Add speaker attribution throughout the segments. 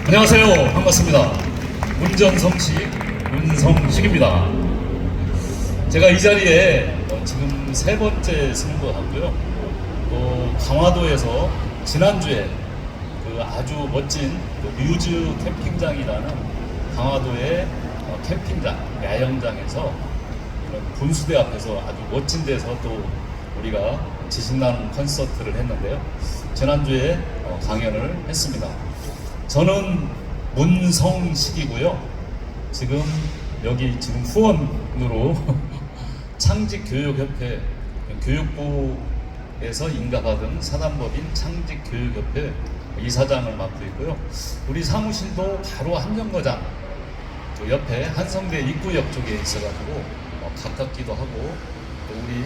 Speaker 1: 안녕하세요. 반갑습니다. 문성식입니다. 제가 이 자리에 지금 세 번째 서는 것 같고요. 또 강화도에서 지난주에 그 아주 멋진 뮤즈 캠핑장이라는 강화도의 캠핑장, 야영장에서 분수대 앞에서 아주 멋진 데서 또 우리가 지식나눔 콘서트를 했는데요. 지난주에 강연을 했습니다. 저는 문성식이고요. 지금 여기 후원으로 창직교육협회 교육부에서 인가받은 사단법인 창직교육협회 이사장을 맡고 있고요. 우리 사무실도 바로 한정거장 그 옆에 한성대 입구역 쪽에 있어가지고 가깝기도 하고, 또 우리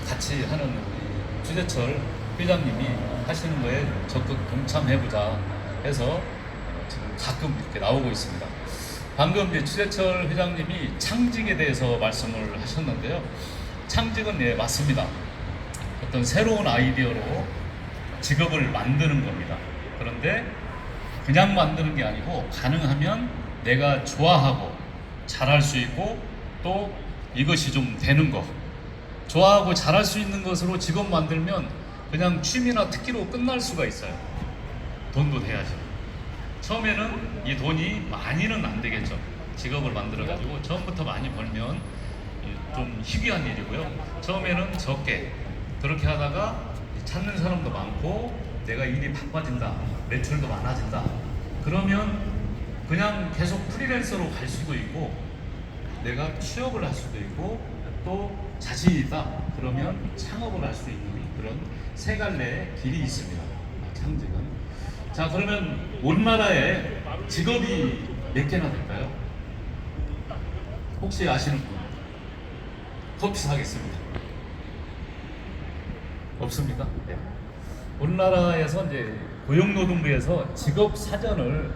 Speaker 1: 같이 하는 우리 추재철 회장님이 하시는 거에 적극 동참해보자 해서 지금 가끔 이렇게 나오고 있습니다. 방금 이제 추재철 회장님이 창직에 대해서 말씀을 하셨는데요. 창직은 예, 맞습니다. 어떤 새로운 아이디어로 직업을 만드는 겁니다. 그런데 그냥 만드는 게 아니고 가능하면 내가 좋아하고 잘할 수 있고 또 이것이 좀 되는 거, 좋아하고 잘할 수 있는 것으로 직업 만들면 그냥 취미나 특기로 끝날 수가 있어요. 돈도 돼야지. 처음에는 이 돈이 많이는 안 되겠죠. 직업을 만들어 가지고 처음부터 많이 벌면 좀 희귀한 일이고요. 처음에는 적게 그렇게 하다가 찾는 사람도 많고 내가 일이 바빠진다, 매출도 많아진다, 그러면 그냥 계속 프리랜서로 갈 수도 있고 내가 취업을 할 수도 있고 또 자신이 있다 그러면 창업을 할 수 있는 그런 세 갈래의 길이 있습니다. 창직은. 자, 그러면 우리나라에 직업이 몇 개나 될까요? 혹시 아시는 분? 커피 사겠습니다. 없습니까? 네. 우리나라에서 이제 고용노동부에서 직업 사전을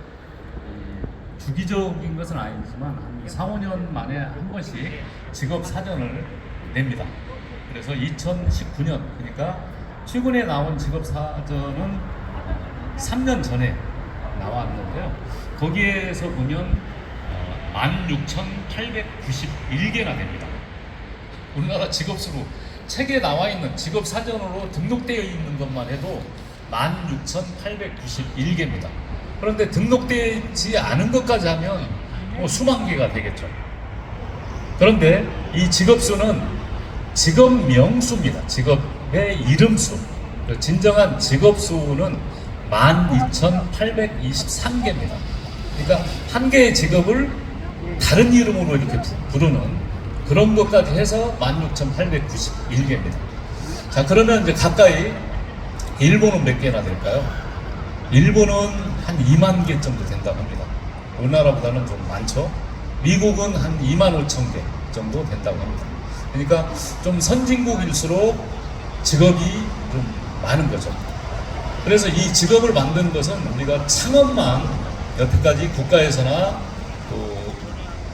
Speaker 1: 주기적인 것은 아니지만 한 4, 5년 만에 한 번씩 직업 사전을 냅니다. 그래서 2019년, 그러니까 최근에 나온 직업 사전은 3년 전에 나왔는데요. 거기에서 보면 16,891개나 됩니다. 우리나라 직업수로 책에 나와 있는 직업 사전으로 등록되어 있는 것만 해도 16,891개입니다. 그런데 등록되지 않은 것까지 하면 수만 개가 되겠죠. 그런데 이 직업수는 직업 명수입니다. 직업의 이름수. 진정한 직업수는 12,823개입니다. 그러니까 한 개의 직업을 다른 이름으로 이렇게 부르는 그런 것까지 해서 16,891개입니다. 자, 그러면 이제 가까이 일본은 몇 개나 될까요? 일본은 한 2만 개 정도 된다고 합니다. 우리나라보다는 좀 많죠. 미국은 한 2만 5천 개 정도 된다고 합니다. 그러니까 좀 선진국일수록 직업이 좀 많은 거죠. 그래서 이 직업을 만드는 것은 우리가 창업만 여태까지 국가에서나 또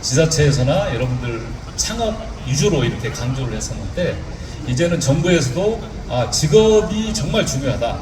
Speaker 1: 지자체에서나 여러분들 창업 위주로 이렇게 강조를 했었는데, 이제는 정부에서도 직업이 정말 중요하다,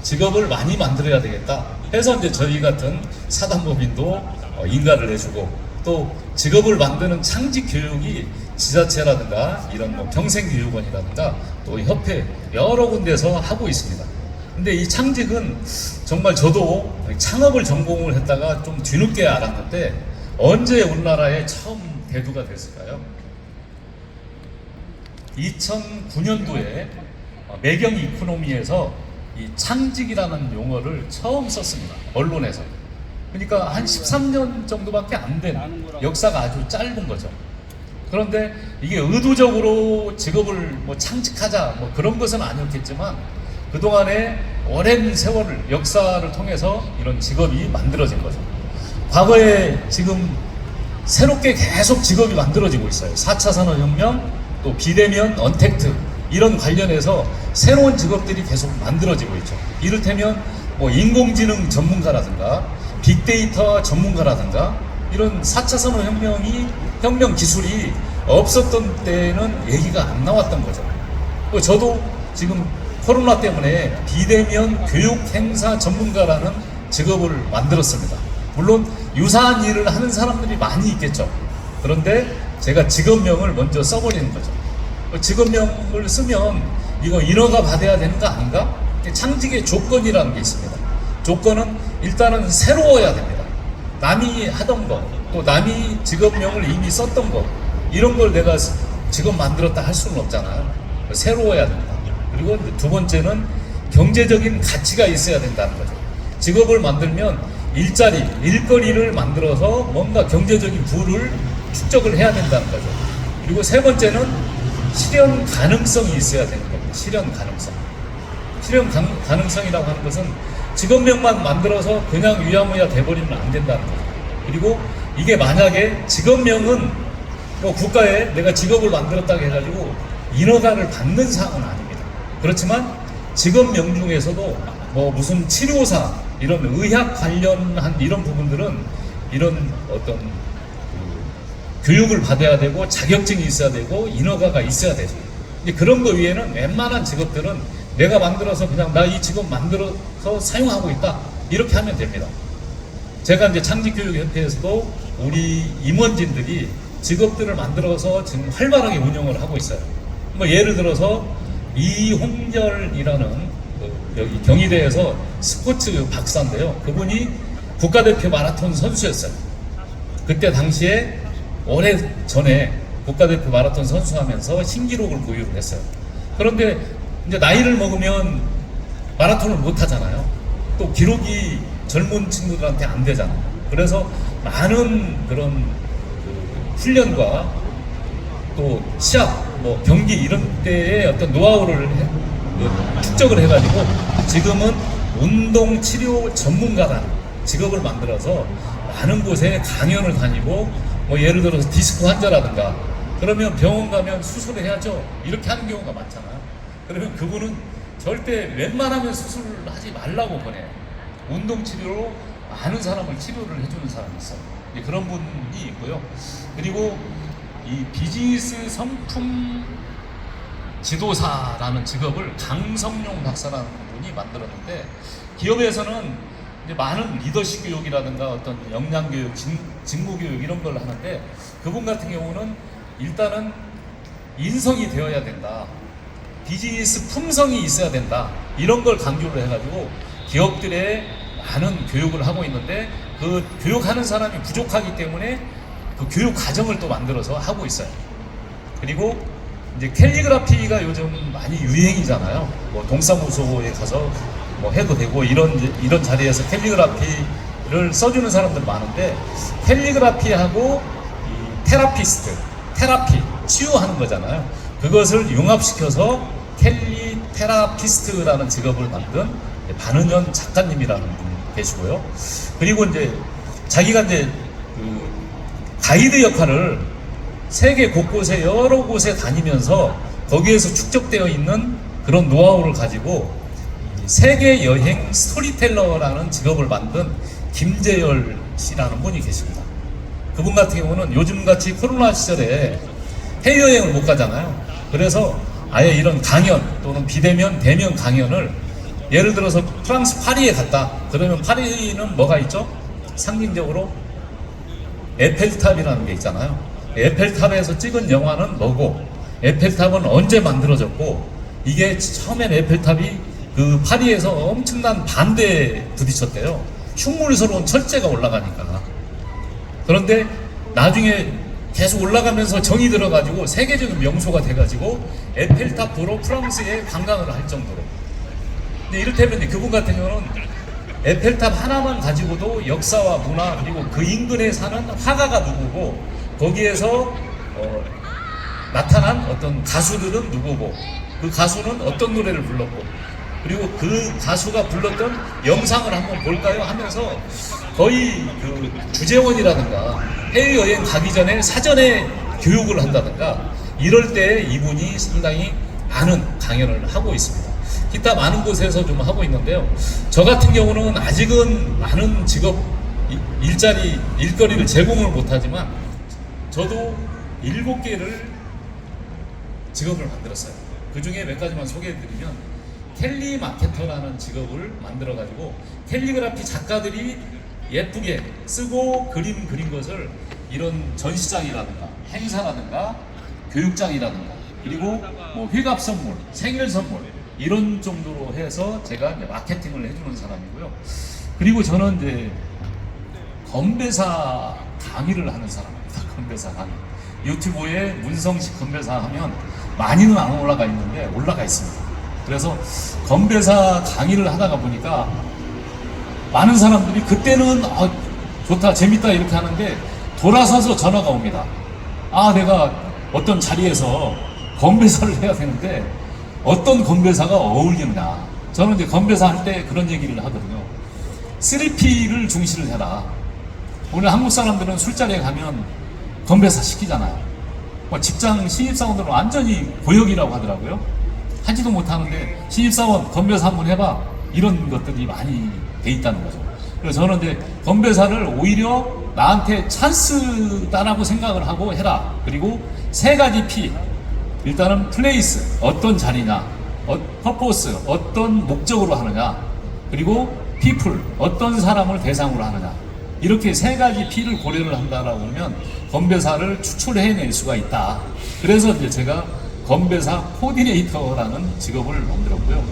Speaker 1: 직업을 많이 만들어야 되겠다 해서 이제 저희 같은 사단법인도 인가를 해주고, 또 직업을 만드는 창직 교육이 지자체라든가 이런 평생교육원이라든가 또 협회 여러 군데서 하고 있습니다. 근데 이 창직은 정말 저도 창업을 전공을 했다가 좀 뒤늦게 알았는데 언제 우리나라에 처음 대두가 됐을까요? 2009년도에 매경 이코노미에서 이 창직이라는 용어를 처음 썼습니다. 언론에서. 그러니까 한 13년 정도밖에 안 된 역사가 아주 짧은 거죠. 그런데 이게 의도적으로 직업을 창직하자 그런 것은 아니었겠지만 그동안의 오랜 세월을, 역사를 통해서 이런 직업이 만들어진 거죠. 과거에 지금 새롭게 계속 직업이 만들어지고 있어요. 4차 산업혁명, 또 비대면, 언택트 이런 관련해서 새로운 직업들이 계속 만들어지고 있죠. 이를테면 인공지능 전문가라든가 빅데이터 전문가라든가 이런 4차 산업혁명 기술이 없었던 때는 얘기가 안 나왔던 거죠. 저도 지금 코로나 때문에 비대면 교육 행사 전문가라는 직업을 만들었습니다. 물론 유사한 일을 하는 사람들이 많이 있겠죠. 그런데 제가 직업명을 먼저 써버리는 거죠. 직업명을 쓰면 이거 인허가 받아야 되는 거 아닌가? 창직의 조건이라는 게 있습니다. 조건은 일단은 새로워야 됩니다. 남이 하던 거, 또 남이 직업명을 이미 썼던 거, 이런 걸 내가 직업 만들었다 할 수는 없잖아요. 새로워야 된다. 그리고 두 번째는 경제적인 가치가 있어야 된다는 거죠. 직업을 만들면 일자리, 일거리를 만들어서 뭔가 경제적인 부를 축적을 해야 된다는 거죠. 그리고 세 번째는 실현 가능성이 있어야 되는 겁니다. 실현 가능성. 실현 가능성이라고 하는 것은 직업명만 만들어서 그냥 유야무야 돼버리면 안 된다는 거죠. 그리고 이게 만약에 직업명은 뭐 국가에 내가 직업을 만들었다고 해가지고 인허가를 받는 사항은 아닙니다. 그렇지만 직업명 중에서도 뭐 무슨 치료사, 이런 의학 관련한 이런 부분들은 이런 어떤 교육을 받아야 되고 자격증이 있어야 되고 인허가가 있어야 되죠. 그런 거 위에는 웬만한 직업들은 내가 만들어서 그냥 나 이 직업 만들어서 사용하고 있다, 이렇게 하면 됩니다. 제가 이제 창직교육협회에서도 우리 임원진들이 직업들을 만들어서 지금 활발하게 운영을 하고 있어요. 뭐 예를 들어서 이홍렬이라는 여기 경희대에서 스포츠 박사인데요. 그분이 국가대표 마라톤 선수였어요. 그때 당시에 오래 전에 국가대표 마라톤 선수하면서 신기록을 보유를 했어요. 그런데 이제 나이를 먹으면 마라톤을 못 하잖아요. 또 기록이 젊은 친구들한테 안 되잖아요. 그래서 많은 그런 훈련과 또 시합, 뭐 경기 이런 때의 어떤 노하우를 축적을 해가지고 지금은 운동 치료 전문가라는 직업을 만들어서 많은 곳에 강연을 다니고, 뭐 예를 들어서 디스크 환자라든가 그러면 병원 가면 수술을 해야죠, 이렇게 하는 경우가 많잖아요. 그러면 그분은 절대 웬만하면 수술을 하지 말라고 보내요. 운동 치료로 많은 사람을 치료를 해주는 사람이 있어요. 그런 분이 있고요. 그리고 이 비즈니스 성품 지도사라는 직업을 강성용 박사라는 분이 만들었는데, 기업에서는 이제 많은 리더십 교육이라든가 어떤 역량 교육, 직무 교육 이런 걸 하는데, 그분 같은 경우는 일단은 인성이 되어야 된다, 비즈니스 품성이 있어야 된다, 이런 걸 강조를 해가지고 기업들의 많은 교육을 하고 있는데, 그 교육하는 사람이 부족하기 때문에 그 교육 과정을 또 만들어서 하고 있어요. 그리고 이제 캘리그라피가 요즘 많이 유행이잖아요. 뭐 동사무소에 가서 뭐 해도 되고 이런 자리에서 캘리그라피를 써주는 사람들 많은데, 캘리그라피하고 이 테라피 치유하는 거잖아요. 그것을 융합시켜서 캘리 테라피스트라는 직업을 만든 반은현 작가님이라는 분이 계시고요. 그리고 이제 자기가 이제 그 가이드 역할을 세계 곳곳에 여러 곳에 다니면서 거기에서 축적되어 있는 그런 노하우를 가지고 세계 여행 스토리텔러라는 직업을 만든 김재열 씨라는 분이 계십니다. 그분 같은 경우는 요즘같이 코로나 시절에 해외여행을 못 가잖아요. 그래서 아예 이런 강연 또는 비대면 대면 강연을, 예를 들어서 프랑스 파리에 갔다 그러면 파리는 뭐가 있죠? 상징적으로 에펠탑이라는 게 있잖아요. 에펠탑에서 찍은 영화는 뭐고, 에펠탑은 언제 만들어졌고, 이게 처음엔 에펠탑이 그 파리에서 엄청난 반대에 부딪혔대요. 흉물스러운 철제가 올라가니까. 그런데 나중에 계속 올라가면서 정이 들어가지고 세계적인 명소가 돼가지고 에펠탑 보러 프랑스에 관광을 할 정도로. 근데 이를테면 그분 같은 경우는 에펠탑 하나만 가지고도 역사와 문화, 그리고 그 인근에 사는 화가가 누구고, 거기에서 나타난 어떤 가수들은 누구고, 그 가수는 어떤 노래를 불렀고, 그리고 그 가수가 불렀던 영상을 한번 볼까요? 하면서 거의 그 주재원이라든가 해외여행 가기 전에 사전에 교육을 한다든가, 이럴 때 이분이 상당히 많은 강연을 하고 있습니다. 기타 많은 곳에서 좀 하고 있는데요. 저 같은 경우는 아직은 많은 직업, 일거리를 제공을 못하지만 저도 7개를 직업을 만들었어요. 그 중에 몇 가지만 소개해드리면, 캘리마케터라는 직업을 만들어가지고 캘리그라피 작가들이 예쁘게 쓰고 그림 그린 것을 이런 전시장이라든가 행사라든가 교육장이라든가 그리고 뭐 회갑 선물, 생일 선물 이런 정도로 해서 제가 이제 마케팅을 해주는 사람이고요. 그리고 저는 이제 건배사 강의를 하는 사람입니다. 건배사 강의. 유튜브에 문성식 건배사 하면 많이는 안 올라가 있는데 올라가 있습니다. 그래서 건배사 강의를 하다가 보니까 많은 사람들이 그때는 좋다 재밌다 이렇게 하는데 돌아서서 전화가 옵니다. 내가 어떤 자리에서 건배사를 해야 되는데 어떤 건배사가 어울리느냐. 저는 이제 건배사 할 때 그런 얘기를 하거든요. 3P를 중시를 해라. 오늘 한국 사람들은 술자리에 가면 건배사 시키잖아요. 뭐 직장 신입사원들은 완전히 고역이라고 하더라고요. 하지도 못하는데 신입사원 건배사 한번 해봐. 이런 것들이 많이 돼 있다는 거죠. 그래서 저는 이제 건배사를 오히려 나한테 찬스다라고 생각을 하고 해라. 그리고 3가지 P. 일단은 플레이스, 어떤 자리냐, 퍼포스, 어떤 목적으로 하느냐, 그리고 피플, 어떤 사람을 대상으로 하느냐. 이렇게 3가지 P를 고려를 한다라고 하면 건배사를 추출해낼 수가 있다. 그래서 이제 제가 건배사 코디네이터라는 직업을 만들었고요.